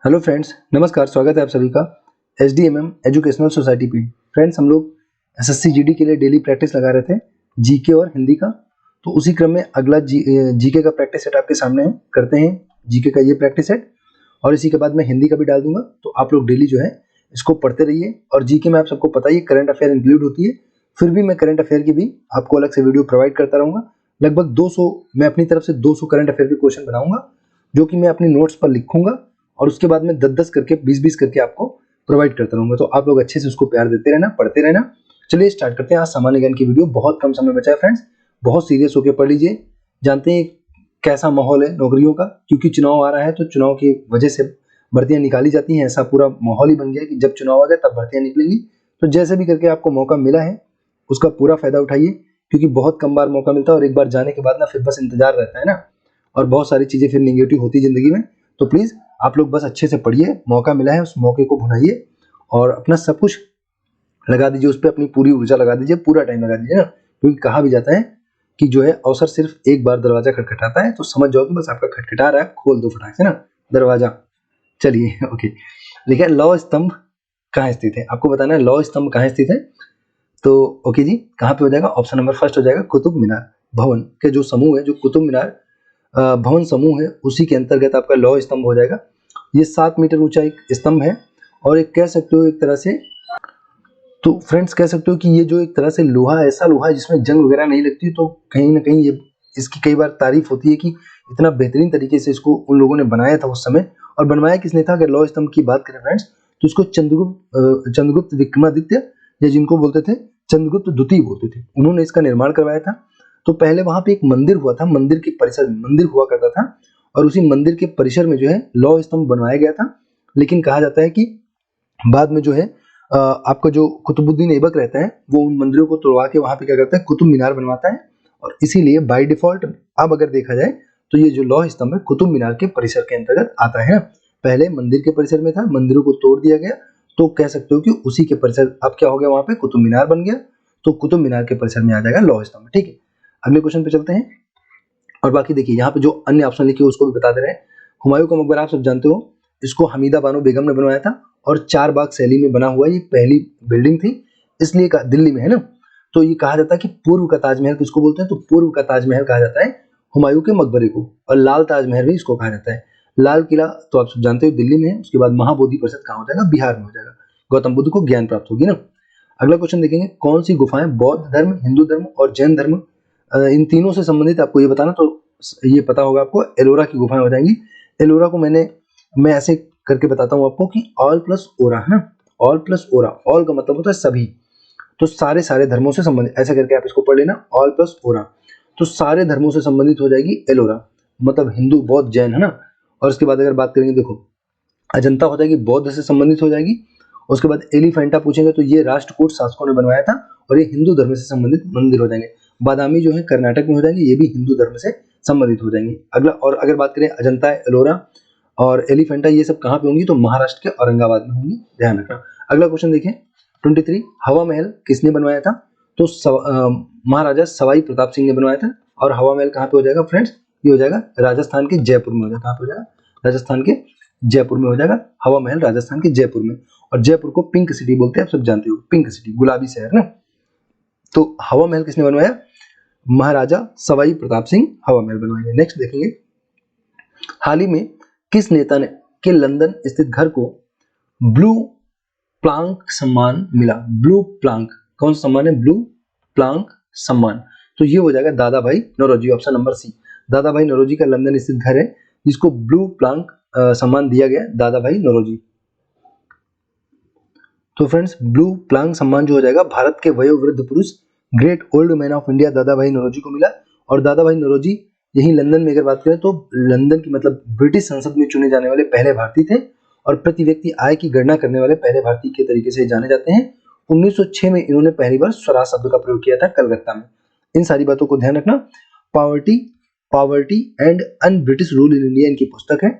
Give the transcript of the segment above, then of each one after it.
Hello friends, नमस्कार। स्वागत है आप सभी का एसडीएमएम एजुकेशनल सोसाइटी पे। फ्रेंड्स, हम लोग एसएससी जीडी के लिए डेली प्रैक्टिस लगा रहे थे, जीके और हिंदी का। तो उसी क्रम में अगला जीके का प्रैक्टिस सेट आपके सामने है। करते हैं जीके का ये प्रैक्टिस सेट, और इसी के बाद मैं हिंदी का भी डाल दूंगा। तो आप लोग डेली जो है इसको पढ़ते रहिए। और जीके में आप सबको पता ही करंट अफेयर इंक्लूड होती है, फिर भी मैं करंट अफेयर की भी आपको अलग से वीडियो प्रोवाइड करता रहूँगा। लगभग 200 मैं अपनी तरफ से 200 करंट अफेयर के क्वेश्चन बनाऊंगा, जो कि मैं अपनी नोट्स पर लिखूंगा और उसके बाद में 10-10 करके 20-20 करके आपको प्रोवाइड करता रहूंगा। तो आप लोग अच्छे से उसको प्यार देते रहना, पढ़ते रहना। चलिए स्टार्ट करते हैं आज सामान्य ज्ञान की वीडियो। बहुत कम समय बचा है फ्रेंड्स, बहुत सीरियस होकर पढ़ लीजिए। जानते हैं कैसा माहौल है नौकरियों का, क्योंकि चुनाव आ रहा है, तो चुनाव की वजह से भर्तियां निकाली जाती हैं। ऐसा पूरा माहौल ही बन गया है कि जब चुनाव आ गया तब भर्तियां निकलेंगी। तो जैसे भी करके आपको मौका मिला है उसका पूरा फायदा उठाइए, क्योंकि बहुत कम बार मौका मिलता है और एक बार जाने के बाद ना फिर बस इंतजार रहता है ना, और बहुत सारी चीजें फिर निगेटिव होती है जिंदगी में। तो प्लीज आप लोग बस अच्छे से पढ़िए, मौका मिला है उस मौके को भुनाइए और अपना सब कुछ लगा दीजिए उस पर, अपनी पूरी ऊर्जा लगा दीजिए, पूरा टाइम लगा दीजिए ना। क्योंकि कहा भी जाता है कि जो है अवसर सिर्फ एक बार दरवाजा खटखटाता है। तो समझ जाओ कि बस आपका खटखटा रहा है, खोल दो फटाक से ना दरवाजा। चलिए ओके, लिखा है लौह स्तंभ कहाँ स्थित है। आपको बताना है लौह स्तंभ कहाँ स्थित है। तो ओके जी, कहाँ पे हो जाएगा? ऑप्शन नंबर फर्स्ट हो जाएगा कुतुब मीनार। भवन के जो समूह है, जो कुतुब मीनार भवन समूह है, उसी के अंतर्गत आपका लौह स्तंभ हो जाएगा। ये 7 मीटर ऊंचा एक स्तंभ है, और एक कह सकते हो एक तरह से, तो फ्रेंड्स कह सकते हो कि ये जो एक तरह से लोहा, ऐसा लोहा है जिसमें जंग वगैरह नहीं लगती। तो कहीं ना कहीं ये इसकी कई बार तारीफ होती है कि इतना बेहतरीन तरीके से इसको उन लोगों ने बनाया था उस समय। और बनवाया किसने था? अगर लौह स्तंभ की बात करें फ्रेंड्स, तो इसको चंद्रगुप्त विक्रमादित्य, या जिनको बोलते थे चंद्रगुप्त द्वितीय बोलते थे, उन्होंने इसका निर्माण करवाया था। तो पहले वहां पे एक मंदिर हुआ था, मंदिर के परिसर में मंदिर हुआ करता था, और उसी मंदिर के परिसर में जो है लौह स्तंभ बनवाया गया था। लेकिन कहा जाता है कि बाद में जो है आपका जो कुतुबुद्दीन ऐबक रहता है, वो उन मंदिरों को तोड़वा के वहां पे क्या करता है, कुतुब मीनार बनवाता है। और इसीलिए बाय डिफॉल्ट अब अगर देखा जाए तो ये जो लौह स्तंभ है कुतुब मीनार के परिसर के अंतर्गत आता है। पहले मंदिर के परिसर में था, मंदिरों को तोड़ दिया गया, तो कह सकते हो कि उसी के परिसर अब क्या हो गया, वहां पे कुतुब मीनार बन गया। तो कुतुब मीनार के परिसर में आ जाएगा लौह स्तंभ। ठीक है, अगले क्वेश्चन पे चलते हैं। और बाकी देखिए यहाँ पे जो अन्य ऑप्शन लिखे उसको भी बता दे रहे हैं। हुमायूं का मकबरा आप सब जानते हो, इसको हमीदा बानो बेगम ने बनवाया था, और 4 बाग शैली में बना हुआ ये पहली बिल्डिंग थी, इसलिए दिल्ली में है ना। तो ये कहा जाता है कि पूर्व का ताजमहल किसको बोलते हैं? तो पूर्व का ताजमहल कहा जाता है हुमायूं के मकबरे को। और लाल ताजमहल भी इसको कहा जाता है। लाल किला तो आप सब जानते हो दिल्ली में है। उसके बाद महाबोधि परिषद कहाँ हो जाएगा? बिहार में हो जाएगा। गौतम बुद्ध को ज्ञान प्राप्त होगी ना। अगला क्वेश्चन देखेंगे, कौन सी गुफाएं बौद्ध धर्म, हिंदू धर्म और जैन धर्म इन तीनों से संबंधित आपको ये बताना। तो ये पता होगा आपको, एलोरा की गुफाएं हो जाएंगी। एलोरा को मैं ऐसे करके बताता हूँ आपको कि ऑल प्लस ओरा है ना। ऑल प्लस ओरा, ऑल का मतलब होता है सभी, तो सारे सारे धर्मों से संबंधित, ऐसे करके आप इसको पढ़ लेना, ऑल प्लस ओरा। तो सारे धर्मों से संबंधित हो जाएगी एलोरा, मतलब हिंदू बौद्ध जैन है ना। और उसके बाद अगर बात करेंगे, देखो अजंता हो जाएगी, बौद्ध से संबंधित हो जाएगी। उसके बाद एलिफेंटा पूछेंगे तो ये राष्ट्रकूट शासकों ने बनवाया था, और ये हिंदू धर्म से संबंधित मंदिर हो जाएंगे। बादामी जो है कर्नाटक में हो जाएंगे, ये भी हिंदू धर्म से संबंधित हो जाएंगे। अगला, और अगर बात करें अजंता, एलोरा और एलिफेंटा, ये सब कहाँ पे होंगी? तो महाराष्ट्र के औरंगाबाद में होंगी, ध्यान रखना। अगला क्वेश्चन देखें 23, हवा महल किसने बनवाया था? तो महाराजा सवाई प्रताप सिंह ने बनवाया था। और हवा महल कहाँ पे हो जाएगा फ्रेंड्स? ये हो जाएगा राजस्थान के जयपुर में हो जाएगा। कहाँ पे हो जाएगा? राजस्थान के जयपुर में हो जाएगा हवा महल, राजस्थान के जयपुर में। और जयपुर को पिंक सिटी बोलते हैं, आप सब जानते हो, पिंक सिटी, गुलाबी शहर ना। तो हवा महल किसने बनवाया? महाराजा सवाई प्रताप सिंह हवा महल बनवाएंगे। नेक्स्ट देखेंगे, हाल ही में किस नेता ने के लंदन स्थित घर को ब्लू प्लांक सम्मान मिला? ब्लू प्लांक, कौन सा सम्मान है? ब्लू प्लांक सम्मान। तो ये हो जाएगा दादा भाई नौरोजी, ऑप्शन नंबर सी। दादा भाई नौरोजी का लंदन स्थित घर है जिसको ब्लू प्लांक सम्मान दिया गया, दादा भाई नौरोजी। तो फ्रेंड्स, ब्लू प्लांक सम्मान जो हो जाएगा भारत के वयोवृद्ध पुरुष, great old man of India दादा भाई नौरोजी को मिला। और दादा भाई नौरोजी यही लंदन में अगर बात करें तो लंदन की मतलब ब्रिटिश संसद में चुने जाने वाले पहले भारतीय थे, और प्रति व्यक्ति आय की गणना करने वाले पहले भारतीय के तरीके से जाने जाते हैं। 1906 में इन्होंने पहली बार स्वराज शब्द का प्रयोग किया था कलकत्ता में। इन सारी बातों को ध्यान रखना। Poverty poverty and un British rule in India इनकी पुस्तक है।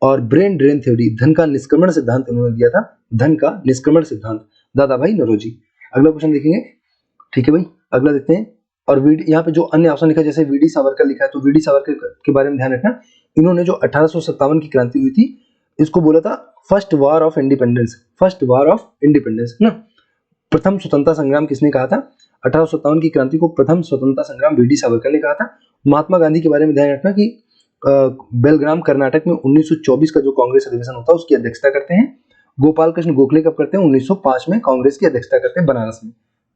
और ब्रेन ड्रेन थ्योरी, धन का निष्क्रमण सिद्धांत इन्होंने दिया था, धन का निष्क्रमण सिद्धांत, दादा भाई नौरोजी। अगला क्वेश्चन देखेंगे, ठीक है भाई, अगला देखते हैं। और यहाँ पे जो अन्य ऑप्शन लिखा है, जैसे वीडी सावरकर लिखा है, तो वीडी सावरकर के बारे में ध्यान रखना। इन्होंने जो 1857 की क्रांति हुई थी, इसको बोला था first war of independence, first war of independence ना। प्रथम स्वतंत्रता संग्राम किसने कहा था? 1857 की क्रांति को प्रथम स्वतंत्रता संग्राम वीडी सावरकर ने कहा था। महात्मा गांधी के बारे में ध्यान रखना कि बेलग्राम कर्नाटक में 1924 का जो कांग्रेस अधिवेशन होता है उसकी अध्यक्षता करते हैं। गोपाल कृष्ण गोखले कब करते हैं? 1905 में कांग्रेस की अध्यक्षता करते हैं बनारस में।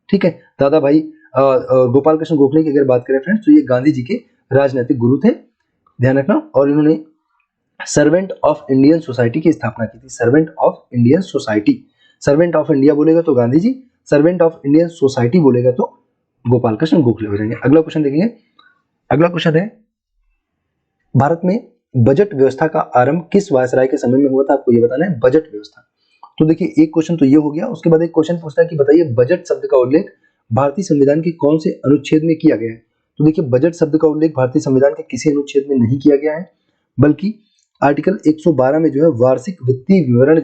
ठीक है, दादा भाई गोपाल कृष्ण गोखले की अगर बात करें फ्रेंड्स तो ये गांधी जी के राजनीतिक गुरु थे, ध्यान रखना। और इन्होंने सर्वेंट ऑफ इंडियन सोसाइटी की स्थापना की थी, servant of Indian society. Servant of India बोलेगा तो Gandhi ji, servant of Indian society बोलेगा तो गोपाल कृष्ण गोखले हो जाएंगे। अगला क्वेश्चन देखेंगे। अगला क्वेश्चन है, भारत में बजट व्यवस्था का आरंभ किस वायसराय के समय में हुआ था? आपको ये बताना है, बजट व्यवस्था। तो देखिए एक क्वेश्चन तो ये हो गया। उसके बाद एक क्वेश्चन पूछता है कि बताइए बजट शब्द का उल्लेख भारतीय संविधान के कौन से अनुच्छेद में किया गया है? तो देखिए बजट शब्द का उल्लेख भारतीय संविधान के किसी अनुच्छेद में नहीं किया गया है, बल्कि आर्टिकल 112 में जो है वार्षिक वित्तीय विवरण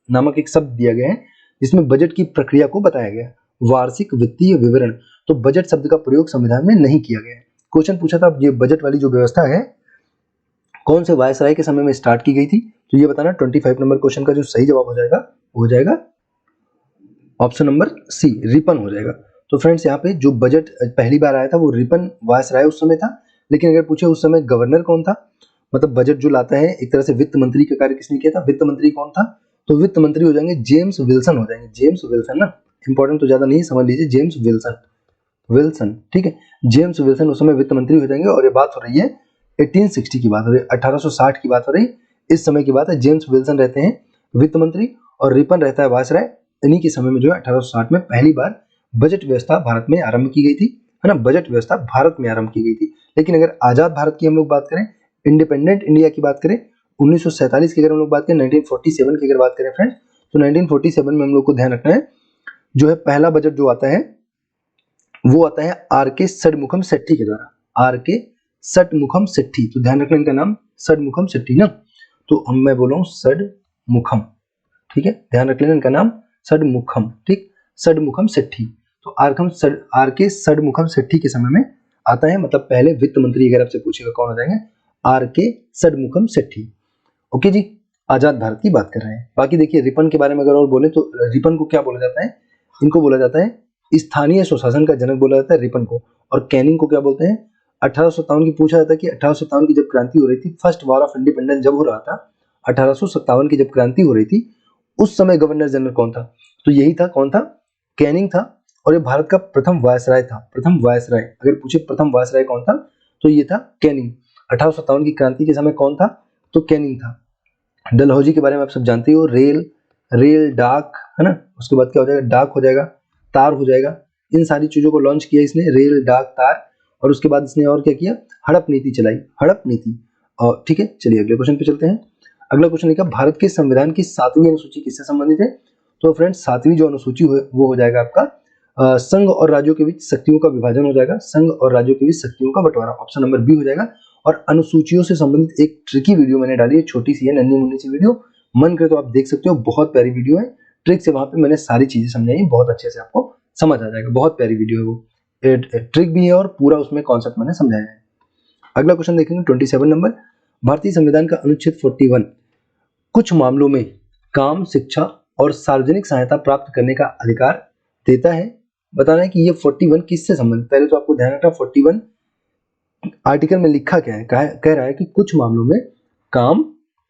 नामक एक शब्द दिया गया है जिसमें बजट की प्रक्रिया को बताया गया है, वार्षिक वित्तीय विवरण। तो बजट शब्द का प्रयोग संविधान में नहीं किया गया है। क्वेश्चन पूछा था ये बजट वाली जो व्यवस्था है कौन से वायसराय के समय में स्टार्ट की गई थी? तो ये बताना। 25 नंबर क्वेश्चन का जो सही जवाब हो जाएगा ऑप्शन नंबर सी, रिपन हो जाएगा। तो फ्रेंड्स यहाँ पे जो बजट पहली बार आया था वो रिपन वायसराय उस समय था। लेकिन अगर पूछे उस समय गवर्नर कौन था, मतलब बजट जो लाता है एक तरह से वित्त मंत्री का कार्य किसने किया था? वित्त मंत्री कौन था? तो वित्त मंत्री हो जाएंगे जेम्स विल्सन हो जाएंगे, जेम्स विल्सन ना। इंपॉर्टेंट तो ज्यादा नहीं, समझ लीजिए जेम्स विल्सन, विल्सन। ठीक है, जेम्स विल्सन उस समय वित्त मंत्री हो जाएंगे। और ये बात हो रही है 1860 की बात हो रही है, 1860 की बात हो रही है, इस समय की बात है। जेम्स विल्सन रहते हैं वित्त मंत्री और रिपन रहता है वायसराय। इन्हीं के समय में जो है 1860 में पहली बार बजट व्यवस्था भारत में आरंभ की गई थी, है ना। बजट व्यवस्था भारत में आरंभ की गई थी। लेकिन अगर आजाद भारत की हम लोग बात करें, इंडिपेंडेंट इंडिया की बात करें, 1947 की अगर हम लोग बात करें, 1947 की अगर बात करें फ्रेंड्स, तो 1947 में हम लोग को ध्यान रखना है जो है पहला बजट जो आता है वो आता है आर के षडमुखम सेट्टी के द्वारा, आर के षडमुखम सेट्टी। तो ध्यान रखना इनका नाम षडमुखम सेट्टी ना। तो हम मैं बोल रहा हूँ षडमुखम, ठीक है, ध्यान रख लेना इनका नाम षडमुखम, ठीक, षडमुखम सेट्टी। तो आर के षडमुखम सेट्टी के समय में आता है, मतलब पहले वित्त मंत्री अगर आपसे पूछेगा कौन हो जाएंगे, आर के षडमुखम सेट्टी। ओके जी, आजाद भारत की बात कर रहे हैं। बाकी देखिए रिपन के बारे में अगर और बोले तो रिपन को क्या बोला जाता है? इनको बोला जाता है स्थानीय स्वशासन का जनक बोला जाता है रिपन को। और कैनिंग को क्या बोलते हैं? 1857 की पूछा जाता है कि 1857 की जब क्रांति हो रही थी, फर्स्ट वॉर ऑफ इंडिपेंडेंस जब हो रहा था, 1857 की जब क्रांति हो रही थी उस समय गवर्नर जनरल कौन था? तो यही था, कौन था? कैनिंग था। और ये भारत का प्रथम वायसराय था, प्रथम वायसराय। अगर पूछे प्रथम वायसराय कौन था तो ये था कैनिंग। 1857 की क्रांति के समय कौन था? तो कैनिंग था। डलहौजी के बारे में आप सब जानते हो, रेल डाक, है ना। उसके बाद क्या हो जाएगा? डाक हो जाएगा, तार हो जाएगा। इन सारी चीजों को लॉन्च किया इसने, रेल डाक तार। और उसके बाद इसने और क्या किया? हड़प नीति चलाई, हड़प नीति। और ठीक है, चलिए अगले क्वेश्चन पे चलते हैं। अगला क्वेश्चन लिखा, भारत के संविधान की 7वीं अनुसूची किससे संबंधित है? तो फ्रेंड्स 7वीं जो अनुसूची वो हो जाएगा आपका संघ और राज्यों के बीच शक्तियों का विभाजन हो जाएगा, संघ और राज्यों के बीच शक्तियों का बंटवारा, ऑप्शन नंबर बी हो जाएगा। और अनुसूचियों से संबंधित एक ट्रिकी वीडियो मैंने डाली है, छोटी सी है, नन्ही मुन्नी सी वीडियो, मन करे तो आप देख सकते हो, बहुत प्यारी वीडियो है। ट्रिक से वहां पे मैंने सारी चीजें समझाई, बहुत अच्छे से आपको समझ आ जाएगा, बहुत प्यारी वीडियो है वो, ट्रिक भी है और पूरा उसमें कॉन्सेप्ट मैंने समझाया है। अगला क्वेश्चन देखेंगे 27 नंबर, भारतीय संविधान का अनुच्छेद 41 कुछ मामलों में काम, शिक्षा और सार्वजनिक सहायता प्राप्त करने का अधिकार देता है। बताना है कि ये 41 किससे संबंधित? पहले तो आपको ध्यान रखना 41 आर्टिकल में लिखा क्या है, कह रहा है कि कुछ मामलों में काम,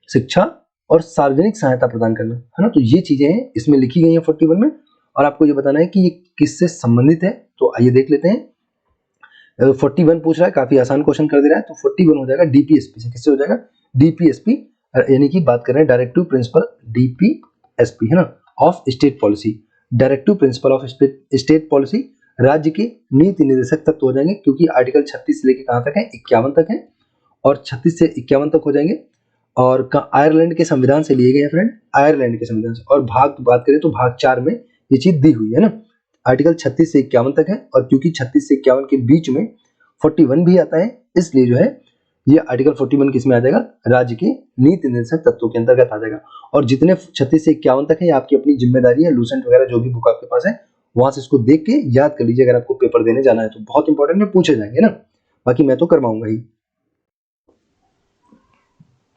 शिक्षा और सार्वजनिक सहायता प्रदान करना, है ना। तो ये चीजें हैं इसमें लिखी गई हैं 41 में, और आपको ये बताना है कि ये किससे संबंधित है। तो आइए देख लेते हैं। 41 पूछ रहा है, काफी आसान क्वेश्चन कर दे रहा है। तो 41 हो जाएगा डीपीएसपी से। किससे हो जाएगा? डीपीएसपी, यानी कि बात कर रहे हैं डायरेक्टिव प्रिंसिपल, डीपीएसपी, है ना, of state policy. Directive principle of state policy राज्य के नीति निर्देशक तक तो हो जाएंगे, क्योंकि आर्टिकल 36 से लेके कहां तक है? 51 तक है, और 36 से 51 तक हो जाएंगे। और आयरलैंड के संविधान से लिए गए हैं फ्रेंड, आयरलैंड के संविधान से। और भाग बात करें तो भाग 4 में ये चीज दी हुई है ना। आर्टिकल 36 से 51 तक है, और क्योंकि 36 से 51 के बीच में 41 भी आता है, इसलिए जो है ये आर्टिकल 41 किसमें आ जाएगा? राज्य के नीति निर्देशक तत्वों के अंतर्गत आ जाएगा। और जितने 36 से 51 तक है ये आपकी अपनी जिम्मेदारी है, लूसेंट वगैरह जो भी बुक आपके पास है वहां से इसको देख के याद कर लीजिए, अगर आपको पेपर देने जाना है तो बहुत इंपॉर्टेंट है, पूछे जाएंगे ना। बाकी मैं तो करवाऊंगा ही।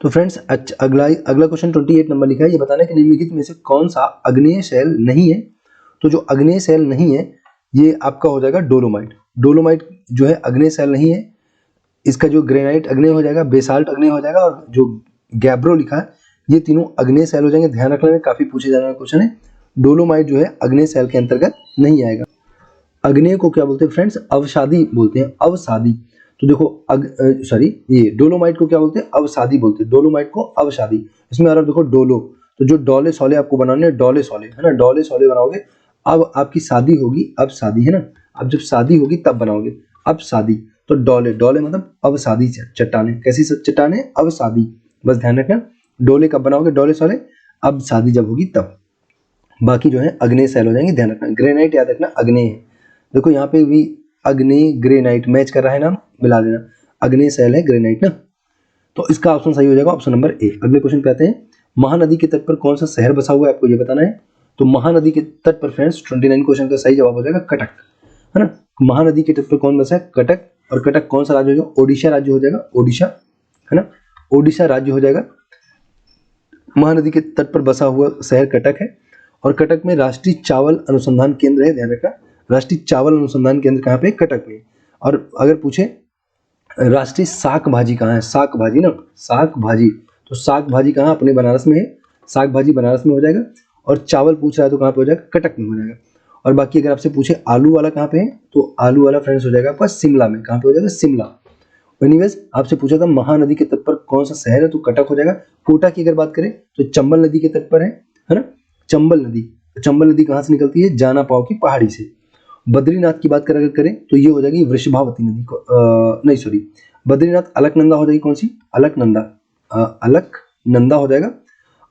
तो फ्रेंड्स अगला अगला क्वेश्चन 28 नंबर लिखा है, ये बताना है कि निम्नलिखित में से कौन सा आग्नेय शैल नहीं है। तो जो आग्नेय शैल नहीं है ये आपका हो जाएगा डोलोमाइट। डोलोमाइट जो है आग्नेय शैल नहीं है। इसका जो ग्रेनाइट आग्नेय हो जाएगा, बेसाल्ट आग्नेय हो जाएगा, और जो गैब्रो लिखा है ये तीनों आग्नेय शैल हो जाएंगे। ध्यान रखना है, काफी पूछे जाने वाला क्वेश्चन है। डोलोमाइट जो है आग्नेय शैल के अंतर्गत नहीं आएगा। आग्नेय को क्या बोलते हैं फ्रेंड्स? अवसादी बोलते हैं, अवसादी। तो देखो सॉरी, ये डोलोमाइट को क्या बोलते हैं? अवसादी बोलते हैं। डोलोमाइट को अवसादी। इसमें आ रहा देखो डोलो, तो जो डोले सोले आपको बनाने हैं, डोले सोले है ना, डोले सोले बनाओगे। अब आपकी शादी होगी, अब शादी है ना, अब जब शादी होगी तब बनाओगे, अब शादी। तो डोले, डोले मतलब अवसादी चट्टाने। कैसी चट्टाने? अवसादी। बस ध्यान रखना, डोले कब बनाओगे? डोले सोले अब शादी जब होगी तब। बाकी जो है आग्नेय शैल हो जाएंगे। ध्यान रखना, ग्रेनाइट याद रखना आग्नेय है। देखो यहाँ पे भी आग्नेय ग्रेनाइट मैच कर रहा है ना, मिला देना, आग्नेय शैल है ग्रेनाइट ना। तो इसका ऑप्शन सही हो जाएगा, ऑप्शन नंबर ए। अगले क्वेश्चन पे आते हैं। महानदी के तट पर कौन सा शहर बसा हुआ है, आपको ये बताना है। तो महानदी के तट पर फ्रेंड्स 29 क्वेश्चन का सही जवाब हो जाएगा कटक, है ना। महानदी के तट पर कौन बसा है? कटक। और कटक कौन सा राज्य हो जाएगा? ओडिशा राज्य हो जाएगा, ओडिशा, है ना, ओडिशा राज्य हो जाएगा। महानदी के तट पर बसा हुआ शहर कटक है। और कटक में राष्ट्रीय चावल अनुसंधान केंद्र है। ध्यान रखना, राष्ट्रीय चावल अनुसंधान केंद्र कहाँ पे? कटक में। और अगर पूछे राष्ट्रीय साग भाजी कहाँ है? साग भाजी ना, साग भाजी। तो साग भाजी कहाँ? अपने बनारस में है, साग भाजी बनारस में हो जाएगा। और चावल पूछ रहा है तो कहाँ पे हो जाएगा? कटक में हो जाएगा। और बाकी अगर आपसे पूछे आलू वाला कहाँ पे है, तो आलू वाला फ्रेंड्स हो जाएगा आपका शिमला में। कहाँ पे हो जाएगा? शिमला। एनीवेज आपसे पूछा था महानदी के तट पर कौन सा शहर है, तो कटक हो जाएगा। कोटा की अगर बात करें तो चंबल नदी के तट पर है ना, चंबल नदी। चंबल नदी कहाँ से निकलती है? जाना पाव की पहाड़ी से। बद्रीनाथ की बात करें तो ये हो जाएगी वृषभावती नदी को, नहीं सॉरी, बद्रीनाथ अलकनंदा हो जाएगी। कौन सी? अलकनंदा, अलकनंदा हो जाएगा,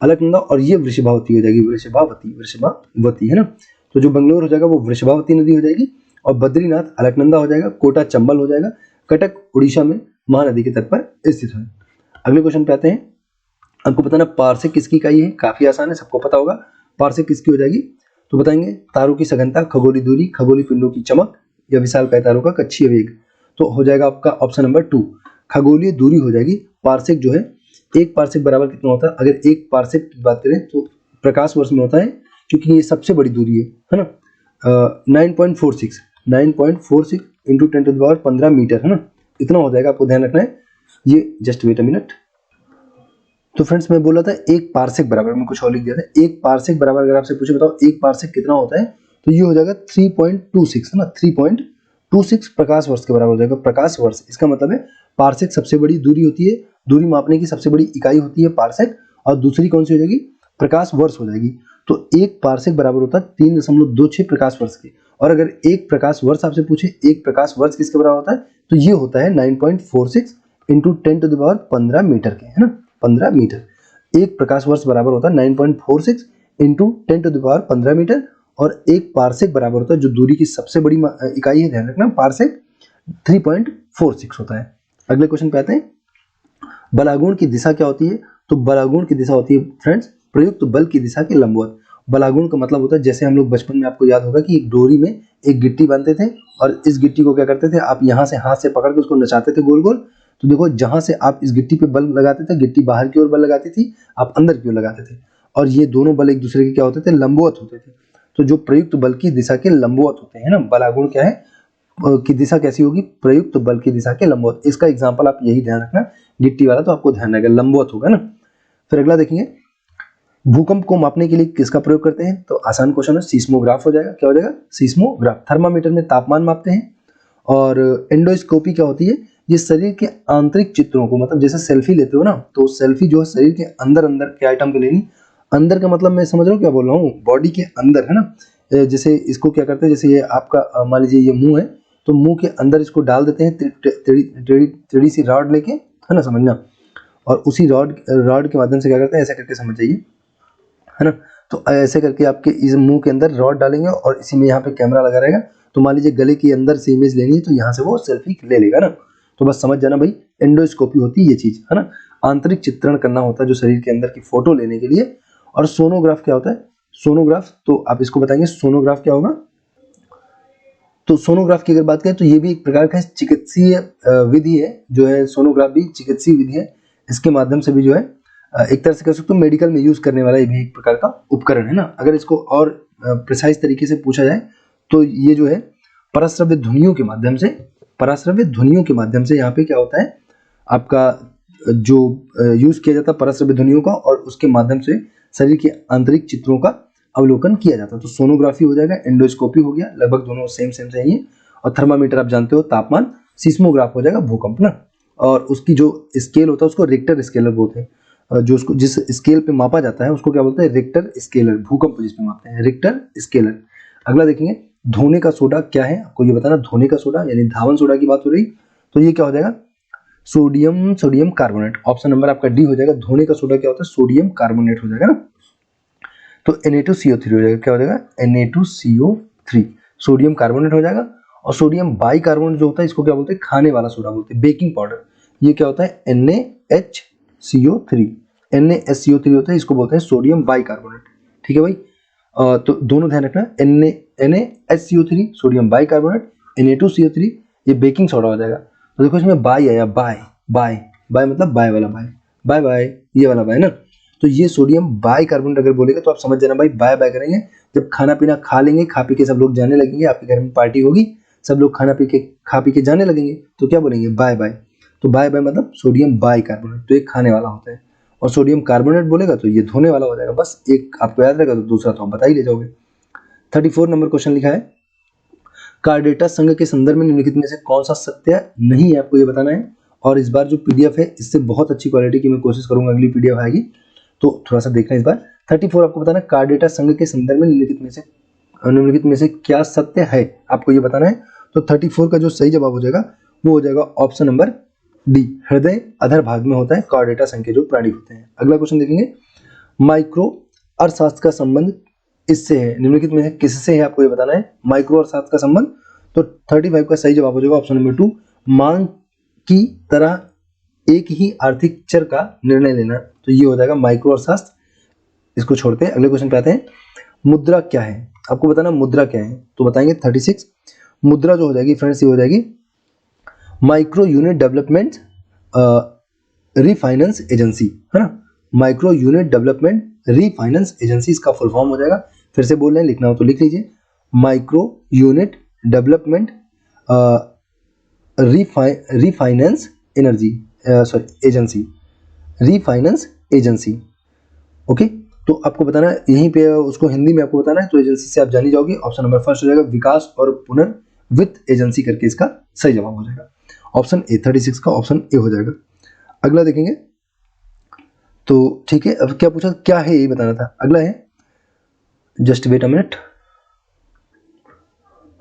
अलकनंदा। और ये वृषभावती हो जाएगी, वृषभावती, वृषभावती, है ना। तो जो बंगलोर हो जाएगा वो वृषभावती नदी हो जाएगी, और बद्रीनाथ अलकनंदा हो जाएगा, कोटा चंबल हो जाएगा, कटक उड़ीसा में महानदी के तट पर स्थित है। अगले क्वेश्चन पे आते हैं। आपको बताना पारसेक किसकी इकाई है? काफी आसान है, सबको पता होगा। पारसेक किसकी हो जाएगी? तो बताएंगे तारों की सघनता, खगोलीय दूरी, खगोलीय पिंडों की चमक, या विशालकाय तारों का कक्षीय वेग। तो हो जाएगा आपका ऑप्शन नंबर 2, खगोलीय दूरी हो जाएगी। पारसेक जो है, एक पारसेक बराबर कितना होता है? अगर एक पारसेक की बात करें तो प्रकाश वर्ष में होता है, क्योंकि ये सबसे बड़ी दूरी है ना। 9.46 इंटू 10⁻15 मीटर, है ना, इतना हो जाएगा। आपको ध्यान रखना है ये। Just wait a minute. तो फ्रेंड्स मैं बोला था एक पारसेक बराबर, मैं कुछ और लिख दिया था। एक पारसेक बराबर अगर आपसे पूछे बताओ एक पारसेक कितना होता है, तो ये हो जाएगा 3.26, है ना, 3.26 प्रकाश वर्ष के बराबर हो जाएगा। प्रकाश वर्ष, इसका मतलब है पारसेक सबसे बड़ी दूरी होती है, दूरी मापने की सबसे बड़ी इकाई होती है पारसेक। और दूसरी कौन सी हो जाएगी? प्रकाश वर्ष हो जाएगी। तो एक पारसेक बराबर होता है 3.26 प्रकाश वर्ष के। और अगर एक प्रकाश वर्ष आपसे पूछे, एक प्रकाश वर्ष किसके बराबर होता है, तो ये होता है 9.46 इंटू 10⁻15 मीटर के, है ना, 15 मीटर। एक प्रकाश वर्ष बराबर होता है 9.46 इंटू 10⁻15 मीटर। और एक पारसेक बराबर होता है, जो दूरी की सबसे बड़ी इकाई है, ध्यान रखना, पारसेक 3.46 होता है। अगले क्वेश्चन पे आते हैं। बलागुण की दिशा क्या होती है? तो बलागुण की दिशा होती है फ्रेंड्स प्रयुक्त बल की दिशा के लंबवत। बलागुण का मतलब होता है, जैसे हम लोग बचपन में, आपको याद होगा कि एक डोरी में एक गिट्टी बांधते थे, और इस गिट्टी को क्या करते थे, आप यहाँ से हाथ से पकड़ के उसको नचाते थे गोल गोल। तो देखो जहां से आप इस गिट्टी पे बल लगाते थे, गिट्टी बाहर की ओर बल लगाती थी, आप अंदर की ओर लगाते थे, और ये दोनों बल एक दूसरे के क्या होते थे? लंबवत होते थे। तो जो प्रयुक्त बल की दिशा के लंबवत होते हैं ना, बलागुण क्या है की दिशा कैसी होगी? प्रयुक्त बल की दिशा के लंबवत। इसका एग्जांपल आप यही ध्यान रखना, गिट्टी वाला तो आपको ध्यान रहेगा, लंबवत होगा ना। फिर अगला देखेंगे, भूकंप को मापने के लिए किसका प्रयोग करते हैं? तो आसान क्वेश्चन है, सीस्मोग्राफ हो जाएगा। क्या हो जाएगा? सीस्मोग्राफ। थर्मामीटर में तापमान मापते हैं। और एंडोस्कोपी क्या होती है? ये शरीर के आंतरिक चित्रों को, मतलब जैसे सेल्फी लेते हो ना, तो सेल्फी जो है शरीर के अंदर अंदर के आइटम के लेनी। अंदर का मतलब मैं समझ रहा हूँ क्या बोल रहा हूँ, बॉडी के अंदर, है ना। जैसे इसको क्या करते हैं, जैसे ये आपका मान लीजिए ये मुंह है, तो मुंह के अंदर इसको डाल देते हैं टेढ़ी सी रॉड लेके, है ना, समझना। और उसी रॉड के माध्यम से क्या करते हैं, ऐसे करके समझ जाइए, है ना। तो ऐसे करके आपके इस मुंह के अंदर रॉड डालेंगे, और इसी में यहाँ पे कैमरा लगा रहेगा। तो मान लीजिए गले के अंदर से इमेज लेनी है, तो यहाँ से वो सेल्फी ले लेगा ना। तो बस समझ जाना भाई, एंडोस्कोपी होती है ये चीज, है ना। आंतरिक चित्रण करना होता है जो शरीर के अंदर की फोटो लेने के लिए। और सोनोग्राफ क्या होता है? सोनोग्राफ, तो आप इसको बताएंगे सोनोग्राफ क्या होगा। तो सोनोग्राफ की अगर बात करें तो ये भी एक प्रकार का चिकित्सीय विधि है, जो है सोनोग्राफ भी चिकित्सीय विधि है। इसके माध्यम से भी जो है एक तरह से कह सकते हो मेडिकल में यूज करने वाला ये भी एक प्रकार का उपकरण है ना। अगर इसको और प्रिसाइज तरीके से पूछा जाए तो ये जो है पराश्रव्य ध्वनियों के माध्यम से, पराश्रव्य ध्वनियों के माध्यम से यहाँ पे क्या होता है आपका जो यूज किया जाता है पराश्रव्य ध्वनियों का, और उसके माध्यम से शरीर के आंतरिक चित्रों का अवलोकन किया जाता है। तो सोनोग्राफी हो जाएगा, एंडोस्कोपी हो गया, लगभग दोनों सेम से ही है। और थर्मामीटर आप जानते हो तापमान, सिस्मोग्राफ हो जाएगा भूकंप ना। और उसकी जो स्केल होता है उसको रिक्टर स्केलर बोलते हैं, जो उसको जिस स्केल पे मापा जाता है उसको क्या बोलते हैं, रिक्टर स्केलर। भूकंप जिस पे मापते हैं रिक्टर स्केलर। अगला देखेंगे धोने का सोडा क्या है, आपको ये बताना। धोने का सोडा यानी धावन सोडा की बात हो रही, तो ये क्या हो जाएगा, सोडियम कार्बोनेट। ऑप्शन नंबर आपका डी हो जाएगा। धोने का सोडा क्या होता है, सोडियम कार्बोनेट हो जाएगा ना। तो Na2CO3 हो जाएगा, क्या हो जाएगा, Na2CO3 सोडियम कार्बोनेट हो जाएगा। और सोडियम बाइकार्बोनेट जो होता है इसको क्या बोलते हैं, खाने वाला सोडा बोलते हैं, बेकिंग पाउडर। ये क्या होता है, NaHCO3 NaSCO3 होता है, इसको बोलते हैं सोडियम बाइकार्बोनेट। ठीक है भाई, तो दोनों ध्यान रखना, NaHCO3 सोडियम बाइकार्बोनेट, Na2CO3 ये बेकिंग सोडा हो जाएगा। तो देखो इसमें बाई आया, बाय मतलब बाय वाला बाय, बाय बाय ये वाला बाय ना। तो ये सोडियम बाइकार्बोनेट अगर बोलेगा तो आप समझ जाना भाई बाय बाय करेंगे जब खाना पीना खा लेंगे, खा पी के सब लोग जाने लगेंगे, आपके घर में पार्टी होगी, सब लोग खा पी के जाने लगेंगे, तो क्या बोलेंगे, बाय बाय। तो बाय बाय मतलब सोडियम बाइकार्बोनेट, तो एक खाने वाला होता है। और सोडियम कार्बोनेट बोलेगा तो ये धोने वाला हो जाएगा। बस एक आपको याद रहेगा तो दूसरा तो आप बता ही ले जाओगे। 34 नंबर क्वेश्चन लिखा है, कार्डेटा संघ के संदर्भ में निम्नलिखित में से कौन सा सत्य नहीं है, आपको ये बताना है। और इस बार जो पीडीएफ है इससे बहुत अच्छी क्वालिटी की मैं कोशिश करूंगा, अगली पीडीएफ आएगी तो थोड़ा सा देखना इस बार। 34 आपको बताना है, कार्डेटा संघ के संदर्भ में निम्नलिखित में से क्या सत्य है, आपको ये बताना है। तो 34 का जो सही जवाब हो जाएगा वो हो जाएगा ऑप्शन नंबर डी, हृदय अधर भाग में होता है कार्डेटा संघ के जो प्राणी होते हैं। अगला क्वेश्चन देखेंगे, माइक्रो अर्थशास्त्र का संबंध इससे है, निम्नलिखित में से किससे है, आपको ये बताना है। माइक्रो अर्थशास्त्र का संबंध, तो 35 का सही जवाब हो जाएगा ऑप्शन नंबर 2, मांग की तरह एक ही आर्थिक चर का निर्णय लेना। तो ये हो जाएगा माइक्रो अर्थशास्त्र। इसको छोड़ते हैं, अगले क्वेश्चन पे आते हैं। मुद्रा क्या है, आपको बताना मुद्रा क्या है, तो बताएंगे 36। मुद्रा जो हो जाएगी फ्रेंड्स ये हो जाएगी micro unit development refinance agency, है ना। Micro unit development refinance agency इसका फुल फॉर्म हो जाएगा। फिर से बोल रहे हैं, लिखना हो तो लिख लीजिए, micro unit development refinance agency, refinance agency. Okay, तो आपको बताना है यहीं पे, उसको हिंदी में आपको बताना है, तो एजेंसी से आप जानी जाओगे। ऑप्शन नंबर फर्स्ट हो जाएगा विकास और पुनर्वित्त एजेंसी करके इसका सही जवाब हो जाएगा। ऑप्शन ए 36 का ऑप्शन ए हो जाएगा। अगला देखेंगे, तो ठीक है, अब क्या पूछा, क्या है यही बताना था। अगला है, जस्ट वेट अ मिनट।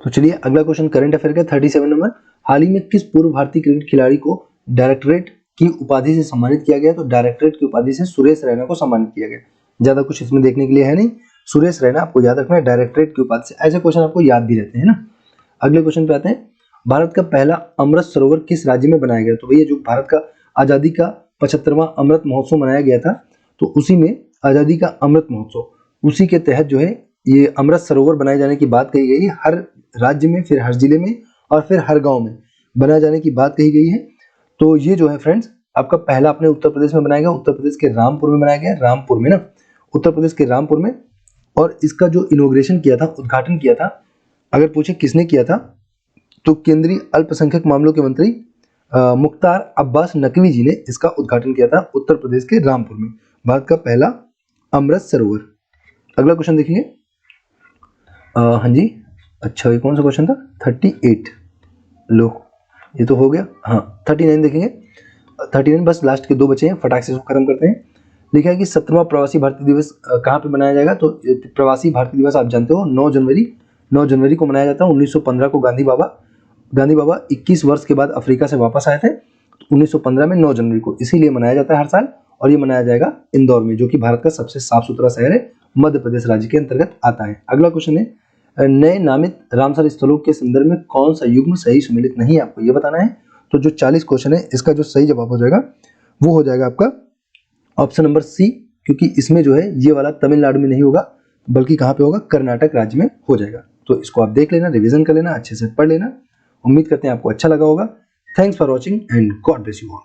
तो चलिए अगला क्वेश्चन करंट अफेयर का 37 नंबर, हाल ही में किस पूर्व भारतीय क्रिकेट खिलाड़ी को डायरेक्टरेट की उपाधि से सम्मानित किया गया। तो डायरेक्टरेट की उपाधि से सुरेश रैना को सम्मानित किया गया। ज्यादा कुछ इसमें देखने के लिए है नहीं, सुरेश रैना आपको याद रखना है, डायरेक्टरेट की उपाधि से। ऐसे क्वेश्चन आपको याद भी रहते हैं ना। अगले क्वेश्चन पे आते हैं, भारत का पहला अमृत सरोवर किस राज्य में बनाया गया। तो भैया जो भारत का आजादी का 75वां अमृत महोत्सव मनाया गया था, तो उसी में आजादी का अमृत महोत्सव, उसी के तहत जो है ये अमृत सरोवर बनाए जाने की बात कही गई है। हर राज्य में, फिर हर जिले में और फिर हर गांव में बनाए जाने की बात कही गई है। तो ये जो है फ्रेंड्स आपका पहला अपने उत्तर प्रदेश में बनाया गया, उत्तर प्रदेश के रामपुर में बनाया गया, रामपुर में ना, उत्तर प्रदेश के रामपुर में। और इसका जो इनॉग्रेशन किया था, उद्घाटन किया था, अगर पूछे किसने किया था, तो केंद्रीय अल्पसंख्यक मामलों के मंत्री मुख्तार अब्बास नकवी जी ने इसका उद्घाटन किया था उत्तर प्रदेश के रामपुर में, भारत का पहला अमृत सरोवर। अगला क्वेश्चन देखेंगे, हाँ जी, अच्छा ये कौन सा क्वेश्चन था, 38, लो ये तो हो गया। हाँ 39 देखेंगे, 39 बस लास्ट के दो बचे हैं, फटाक से खत्म करते हैं। लिखा है कि 17वां प्रवासी भारतीय दिवस कहाँ पे मनाया जाएगा। तो प्रवासी भारतीय दिवस आप जानते हो 9 जनवरी को मनाया जाता है। 1915 को गांधी बाबा 21 वर्ष के बाद अफ्रीका से वापस आए थे, तो 1915 में 9 जनवरी को इसीलिए मनाया जाता है हर साल। और ये मनाया जाएगा इंदौर में, जो कि भारत का सबसे साफ सुथरा शहर है, मध्य प्रदेश राज्य के अंतर्गत आता है। अगला क्वेश्चन है, नए नामित रामसर स्थलों के संदर्भ में कौन सा युग्म सही सुमेलित नहीं है, आपको ये बताना है। तो जो 40 क्वेश्चन है इसका जो सही जवाब हो जाएगा वो हो जाएगा आपका ऑप्शन नंबर सी, क्योंकि इसमें जो है ये वाला तमिलनाडु में नहीं होगा, बल्कि कहाँ पे होगा, कर्नाटक राज्य में हो जाएगा। तो इसको आप देख लेना, रिवीजन कर लेना, अच्छे से पढ़ लेना। उम्मीद करते हैं आपको अच्छा लगा होगा। Thanks for watching and God bless you all.